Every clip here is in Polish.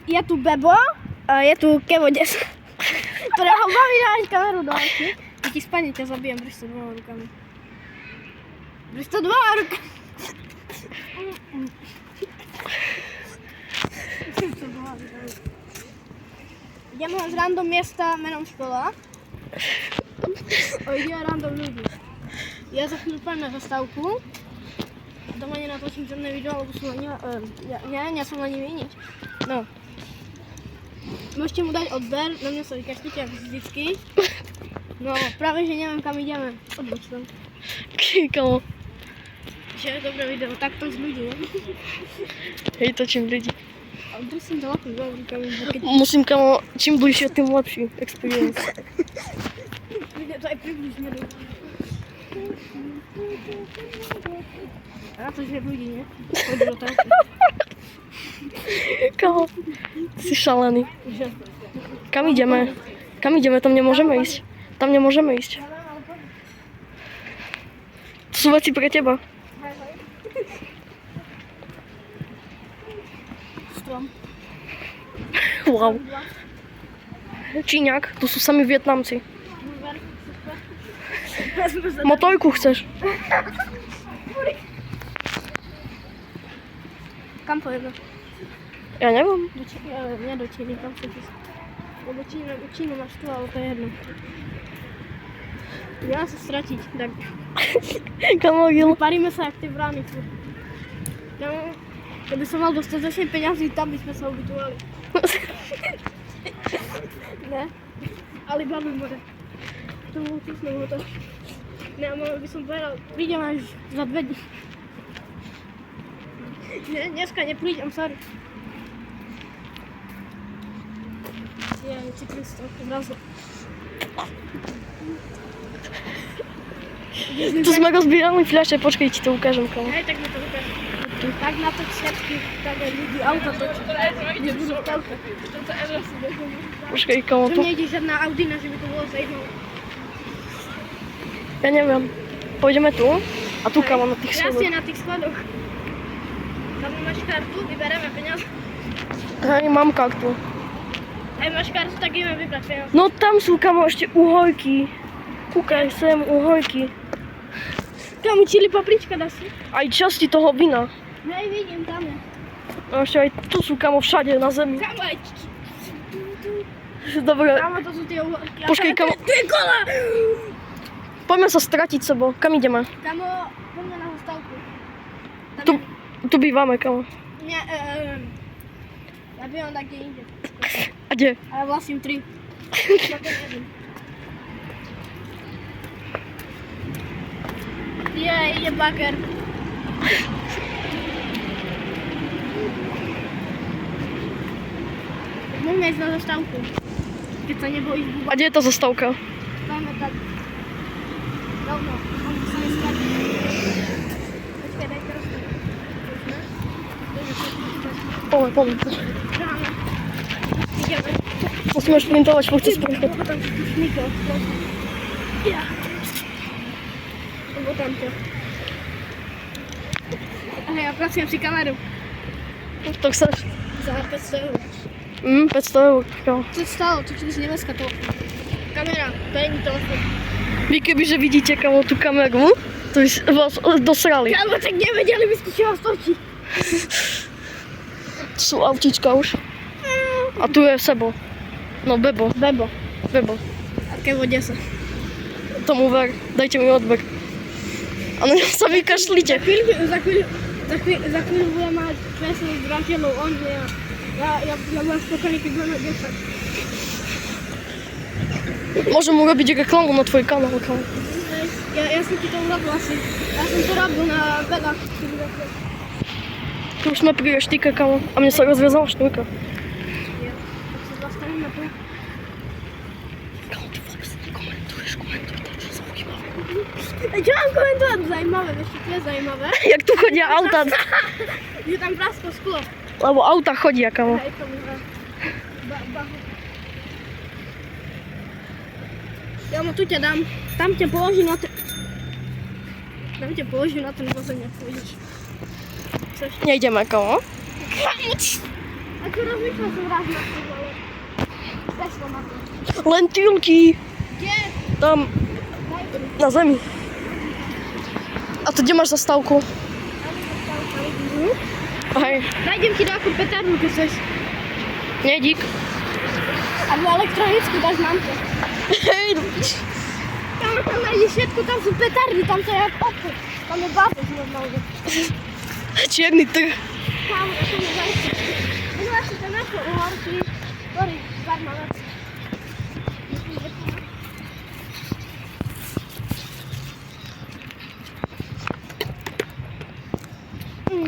Je tu Bebo a je tu Kevo 10, ktorého baví dávať kameru do očí. Ja ti spadne, ťa zabijem, drž to 2 rukami. Drž to 2 rukami. Ideme z random miesta menom škola. Ide random ľudí. Ja za chvíľu pôjdem na zastávku. Doma nenatočím žiadne video, lebo som ja som ani vyniť. No. Môžete mu dať odber, na mňa sa vykašľite ako vždycky. No, práve že neviem kam ideme. Odboč tam. Kamo. Že je dobré video, takto z ľudí, ne? Hej, točím ľudí. Ale drž som telefón 2 rukami, keď... Musím, kamo, čím bližšie, tým lepší experience. Vidie to aj približne do... A to, že ľudí, ne? Poď do toho. Kamo, si šalený. Že? Kam ideme? Kam ideme? Tam nemôžeme ísť. Tam nemôžeme ísť. To sú veci pre teba. Strom. Wow. Číňak, tu sú sami Vietnamci. Motorku chceš? Kam pojeme? Ja neviem. Nie do Číny, kam chceš ísť? Lebo Čínu máš tu, ale to je jedno. Ja sa stratiť, tak Kamo, Gil. paríme sa jak tie brány furt. Keby som mal dostatočne peňazí, tam by sme sa ubytovali. Ne? Alibaba more. To bolo tisné to. Ne, ale by som povedal, prídem až za 2 dní. Ne, dneska neprídem, sorry. Je cyklista, zrazu. Tu sme rozbírali fľaše, počkej, ti to ukážem, kamo. Hej, tak mi to ukážem. Tak na to všetky, tak aj ľudí auta točí. Nebudú v telke. Počkej, kamo, To tu. nejde žiadna Audina, že by to bolo zajímavé. Ja neviem. Pôjdeme tu a tu, kamo, na tých Jasne, schodoch. na tých skladoch. Tam máš kartu, vybereme peniaze. Hej, mám kartu. Aj máš kartu, tak ideme vybrať peniaze. No tam sú, kamo, ešte uhojky. Kúkaj sem, uhojky. Tam čili paprička dá si. Aj časti toho vina. Hej, vidím, tam je. A ešte aj tu sú, kamo, všade na zemi. Kamo, aj... Dobre, Kamo, to sú tie uhorky. Počkej, kamo. To je kola! poďme sa stratiť sebou. Kam ideme? Kamo, poďme na zastávku. Tu bývame, kamo. Nie, ja bývam tak, kde inde. A kde? A ja vlastním 3. Je baker. Môžeme ísť na zastávku, keď sa nebojíš búbať. A kde je tá zastávka? Dajme tak. Rovno, on sa neskladí. Počkaj, daj teraz. Poďme. Dáme. Ideme. Musíme šprintovať, furt si sprúšať. Potom šmiko. Ja. Lebo tamto. Ale ja pracujem si kameru. To chceš? Za 500 eur. 500 eur, kamo. Co stalo? To je nemecká to. Kamera, to je telefon. Vy kebyže vidíte, kamo, tú kameru, to vás dosrali. Kámo, tak nevedeli by ste, čo vás točí. To sú autíčka už. A tu je Sebo. No, Bebo. Bebo. A Kevo 10. Tomu ver, dajte mi odber. A na ňom sa vykašlite. Za chvíľu budem mať 5 zdrateľov, on nie. Ja budem spokojný, keď budem mať 10. Môžem urobiť reklamu na tvoj kanál, kamo. Ja som ti to urobil asi. Ja som to robil na bedách. Tu už sme pri reštike, kamo. A mne sa rozviazala šnúrka. Ja, tak sa zastavíme tu. Kamo, ty vôbec nekomentuješ, komentuj to, čo zaujímavé. Čo mám komentovať? Zajímavé, vieš, čo je zajímavé? Jak tu chodia auta. Že tam prasklo sklo. Lebo auta chodia, kamo. Hej, to môže. Ja mu tu ťa dám. Tam ťa položím na ten... Tam ťa položím na ten vozem, jak pôjdeš. Chceš? Nejdeme, kamo. Ok. A tu rozmyślę są raz na to, ale... Też to ma to. Lentylki. Gdzie? Tam, na ziemi. A ty gdzie masz zastałku? Hej, Dajcie ci taką petarnkę coś. nie dzik. Albo elektroniczku też mam to. Hej, Tam na jeświetku, tam są petardy, tam to jak opy. Tam jest bazę znowu. czerny ty. Tam, to nie zajdzie. No właśnie, to nasze umarki. Sorry, barna lecę.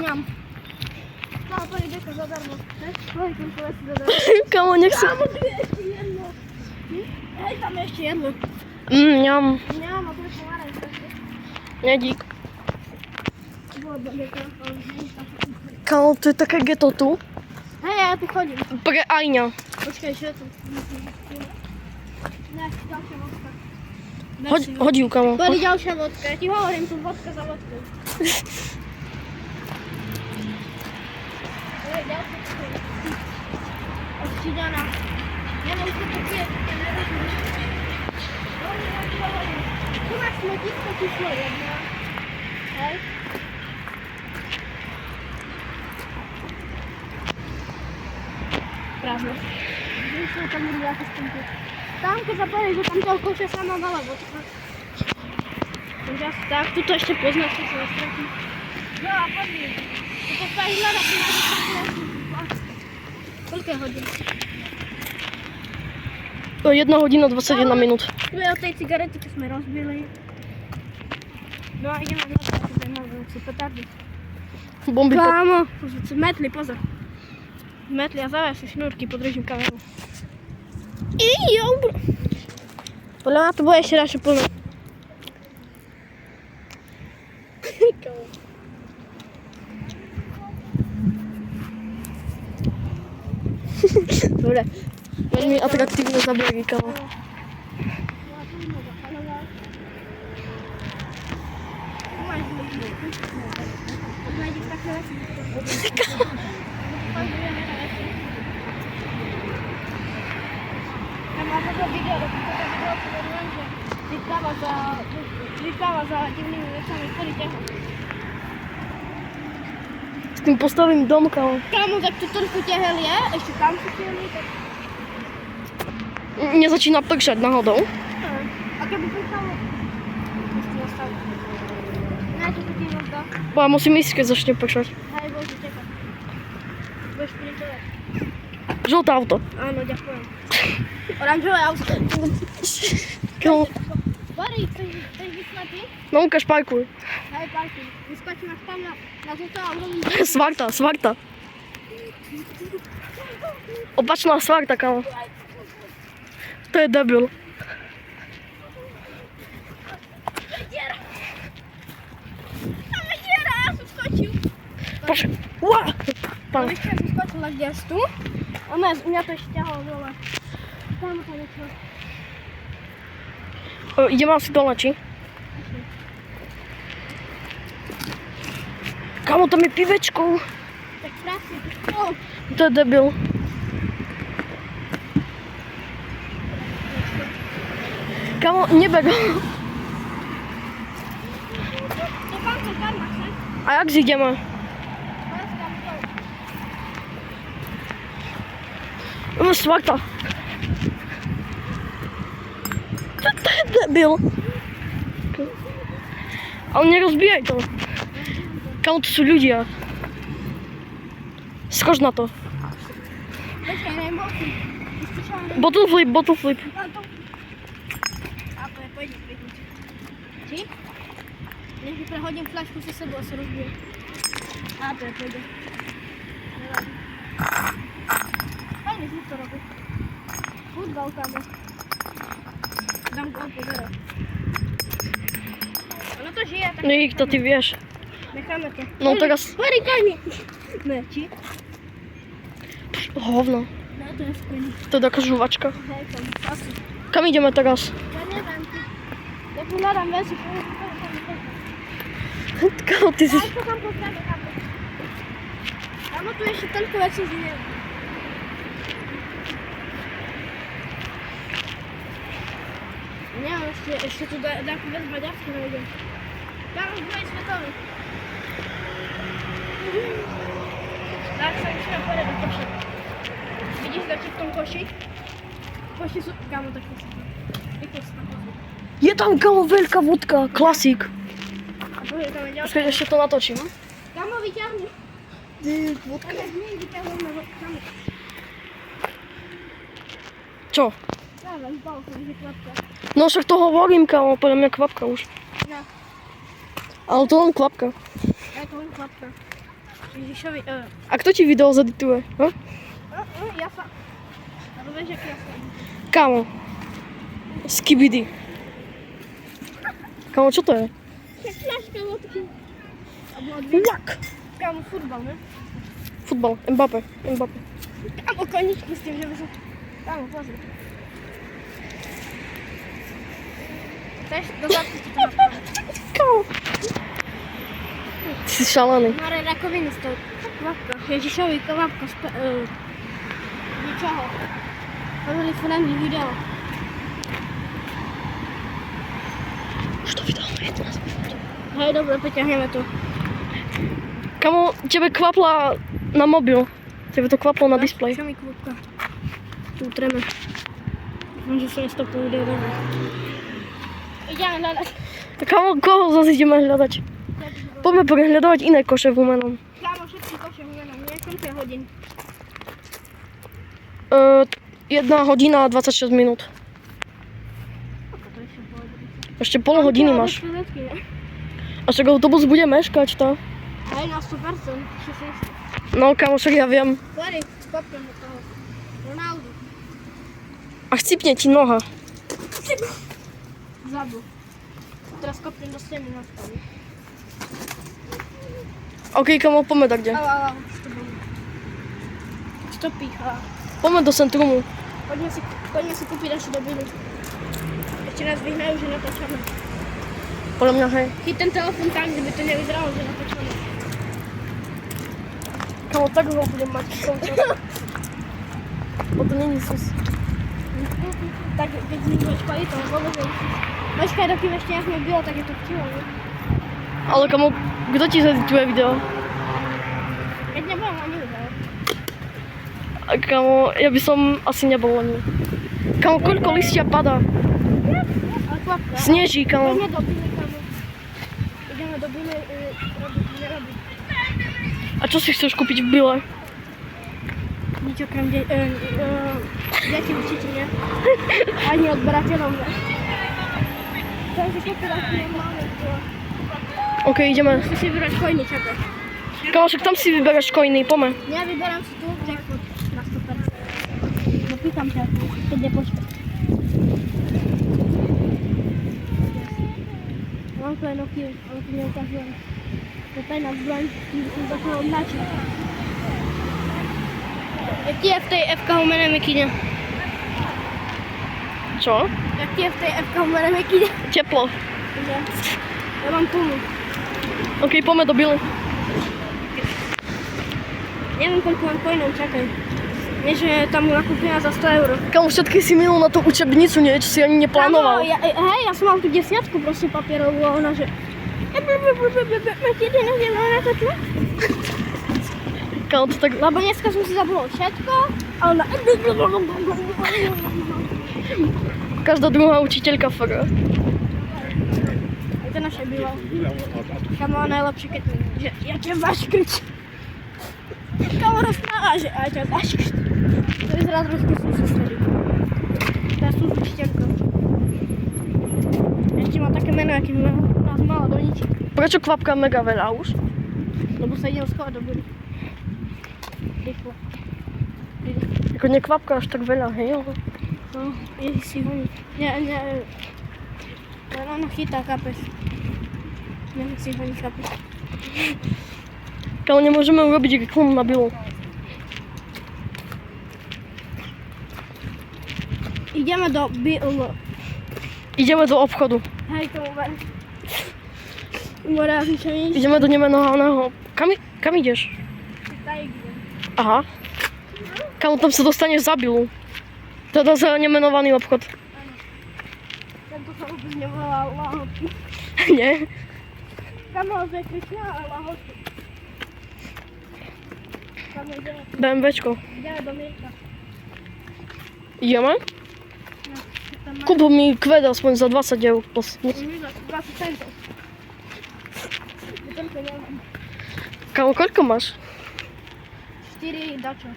Niam. No, to idę za darmo. Oj, tam poleci za darmo. Komu nie chce. Tam tu jeszcze jedno. Ej, tam jeszcze jedno. Niam, Nie mam, a to jest pomarańcz. nie dzik. Było będzie to. Komu ty takie geto tu? Hej, ja tu chodzę. Preajnia. Poczekaj, się tu. Nie, dał się wodkę. Chodził komu. Powiedział się wodkę. Ci chorym tu wodkę za wodkę. Powiedział się odcieniona. Nie mam co tu pić. Tu masz śmiecisko, tu swoje. Hej. Prawda. Wiesz, tam była jakaś tam to zapomnij, że tam to oko się sama na lewo. Teraz tak, tu to jeszcze poznasz, co jest taki. No, a pewnie. To tutaj lada, Kolkę chodzi. O 1 godzina 21 minut. My od tej cygarety tośmy rozbili. No, idziemy na to, tutaj mamy co petardy. Bomby Kamo, metli, poza. Metli, a zaraz się sznurki podróżnią kamerą. I ją. Polona to boję się raczej polona. Dobra. Weźmie atraktywne zabiegi komu. Znajdziesz takie lecenie. Tam ma to video, wyprawa za dziwnymi rzeczami w policie. Z tym postawym domka. Kamu tak tu tylko ciechel je, jeszcze tam się ciechli, tak. Nie zaczyna przed nachodą. A kiedy pytało? Jeszcze zostało. No to taki można. Bo musi miskę zacznie przed. Hej, Boże, czekaj. Weź pilitować. Żółte auto. A no, dziękuję. Oranżowe auto. Komu? Bary, ktoś wyskoczy? No Łukasz parkuj. Hej, parki. Wyskoczy nas tam na żółte auto. Swarta, swarta. Opatrz na swarta komu. To jest debil. Tam będzie raz wyskoczył. Proszę. Ła! Pan. Jeszcze wyskoczył na gestu. A mnie to ściało, zobacz. Tam to jest. O, idziemy na doleci. Komu to mi piweczku? Tak pracy. O! To jest debil. Komu nie bego. To pan co tam ma, chcesz? A jak zjedziemy? Teraz tam to. Swarta. To jest debil. Ale nie rozbijaj to. Komu to są ludzie? Skocz na to. Weź ręboki. Bottle flip, bottle flip. A, to ja pojedzie wyjść. Ci? Niech przechodzę flaszkę ze sobą, co rozbiję. A, to ja pojedę. Fajnie, znów to robię. Futbol tam. Dam go po zero. No to żyje, tak. No i kto ty wiesz? Mechamy to. No teraz- Parikami. My, ci? Gówno. No to jest koniec. To taka żuwaczka. Hej, tam, czasy. Kam idziemy teraz? Ja nie wiem, ty. Ja tu nadam wersję, Komu ty jesteś? ale to tam poprawię, tam. Tam Kamo, tu jeszcze ten kółek co zmienił. Nie wiem, jeszcze tu daku bez badiawki będzie. Tam byłeś światowy. Tak, sam się naporę do koszy. Widzisz, jak się w tą kosi? Kosi su... Kamo, tak jest. Jak jest na kosi? Je tam kamo wielka wódka, klasik. A powiedz, to będzie... Czekaj, jeszcze to natočím. Kamo, wyciągnij. Wódka. Ale zmień, wyciągnij na wódkę. Kamo. Čo? Dawaj, bał sobie wykładkę. No však to hovorím, kamo, podľa mňa kvapka už. No, Ale to len kvapka. jaką wykładkę. Dzisiowi, A kto ti video zadituje? No? jasa. No weź jak jasa. Kamo. Skibidi. Kamo, čo to je? Jak flaszka wódki. Albo odwiedź. Jak? Kamo, futbol, nie? Futbal. Mbappé. Kamo, koniczki z tym, żeby... Kamo, pozdrów. Cześć, do zawsze ci to naprawdę. Kamo. Ty si šalený. Marę rakowiny z tą łapką. Ja dzisiowi łapka z... Niczego. Powoli friendly video. Už to video je to nás. Hej, dobra, poťahneme to. Kamo, tebe kvapla na mobil. Tebe to kvaplo na displej. Čo mi kľúbka? Tu utreme. Dúfam, že sa nestopnú video dobre. Ideme hľadať. Kamo, koho zase ideme hľadať? Poďme prehľadovať iné koše v Humenom. Kámo, všetky koše umenom. Nie, koľko je hodín? 1 hodina a 26 minút. Ako to ešte pôjde? Ešte pol hodiny máš. A však autobus bude meškať, to. Hej, na 100%. No, kamo, však ja viem. Sorry, kopnem do toho. Ronaldo. A chcipne ti noha. Zabu. Teraz kopnem do steny na stole. OK, kamo, poďme tak kde. Au. To pícha. Poďme do centrumu. Poďme si kúpiť našu dobinu. Ešte nás vyhnajú, že natáčame. Podľa mňa, hej. Chyť ten telefon tam, kde by to nevyzeralo, že natáčame. Kamo, tak ho budem mať v tom čase. Bo to není sus. Tak, keď znižuješ kvalitu, vôbec nemusíš. Počkaj, dokým ešte jak mi bylo, tak je to vtilo, ne? Ale kamo, kto ti zedituje video? Keď nebudem ani video. A kamo, ja by som asi nebol ani. Kamo, koľko listia padá? Ale kvapka. Sneží, kamo. Ideme do biny, kamo. Ideme do biny, nerobiť. A čo si chceš kúpiť v Bile? Nič okrem deti určite nie. Ani odberateľov nie. Chcem si kúpiť asi normálne. OK, ideme. Musíš si vybrať kojny, čakaj. Kamo, však tam si vyberáš kojný, poďme. Ja vyberám si tu jackpot na 100%. No pýtam ťa, keď nepočkaj. Mám tu aj Nokia, ale tu neukazujem. To je tajná zbraň, ktorú som začala odnáčiť. Jaký je v tej FK Humene mikine? Čo? Jaký je v tej FK Humene mikine? Teplo. Ja mám plnú. OK, poďme do Bily. Neviem, koľko mám coinov, čakaj. Nie, že tam nakúpila za 100 €. Kamo, všetky si minul na tú učebnicu, nie? Čo si ani neplánoval. Hej, ja som mal tú 10 proste papierovú a ona, že... Kamo, to tak... Lebo dneska som si zabudol všetko a ona... Každá druhá učiteľka fakt. To naše bylo. Kamo, najlepšie, keď... Že ja ťa zaškrič. Kamo, rozpráva, že ja ťa zaškrič. To vyzerá trošku sústredí. To je súčiteľka. Ešte má také meno, aký nás mala do nič. Prečo kvapka mega veľa už? Lebo sa idem schovať do budy. Rýchlo. Ako nekvapka až tak veľa, hej? No, je si honí. Nie. Ona chytá kapes. Nech si honí kapes. Kamo, nemôžeme urobiť reklamu na Bilu. Ideme do Bilu. Ideme do obchodu. Hej, to uver. Uver, ja som čo vidíš? Ideme do nemenovaného... Kam ideš? Tady idem. Aha. Kamo, tam sa dostaneš za bilu. Teda za nemenovaný obchod. Tento sa vôbec nevolá lahotky. Nie? Tam naozaj Krishna a lahotky. Tam ideme, BMWčko. ideme do Mirka. Ideme? No, tam má... Kúpu mi kvet aspoň za 20 eur. 20 centov. Toľko nemám. Kamo, koľko máš? 4 dačo.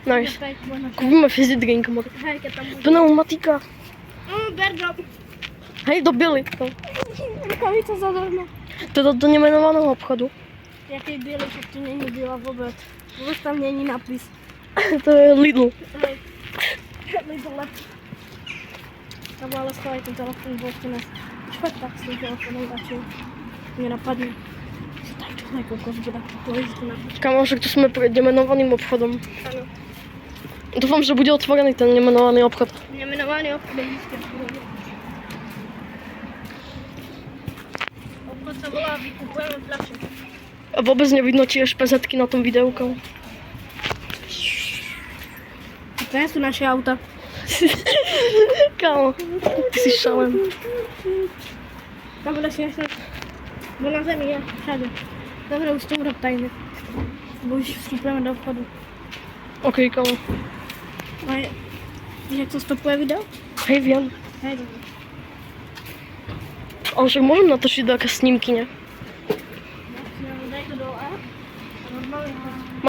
Nice. 5, možno 6. Kúpime fizzy drink. Hej, keď tam bude. Pneumatika. Bergo. Hej, do biely. Rukavica zadarmo. Teda do nemenovaného obchodu. Jaký bielý, čo tu není biela vôbec. Vôbec tam není napis. To je Lidl. Hej. Lidl. Tam ale stále ten telefon bol tu nás. Špať tak s tým telefonom radšej. Mne napadne. Tak čo najkoľko zbuda. Pojď tu na. Kamo, však tu sme pred nemenovaným obchodom. Áno. Dúfam, že bude otvorený ten nemenovaný obchod. Nemenovaný obchod je nízke. Obchod sa volá Vykupujeme fľaše. A vôbec nevidno tie špezetky na tom videu. To nie sú naše auta. Kamo, ty si šalem. Tam bude si ešte. Bo na zemi je všade. Dobre, už to urob tajne. Bo už vstupujeme do obchodu. OK, kamo. A víš, jak to stopuje video? Hej, viem. Hej, dobre. Ale však môžem natočiť také snímky, ne?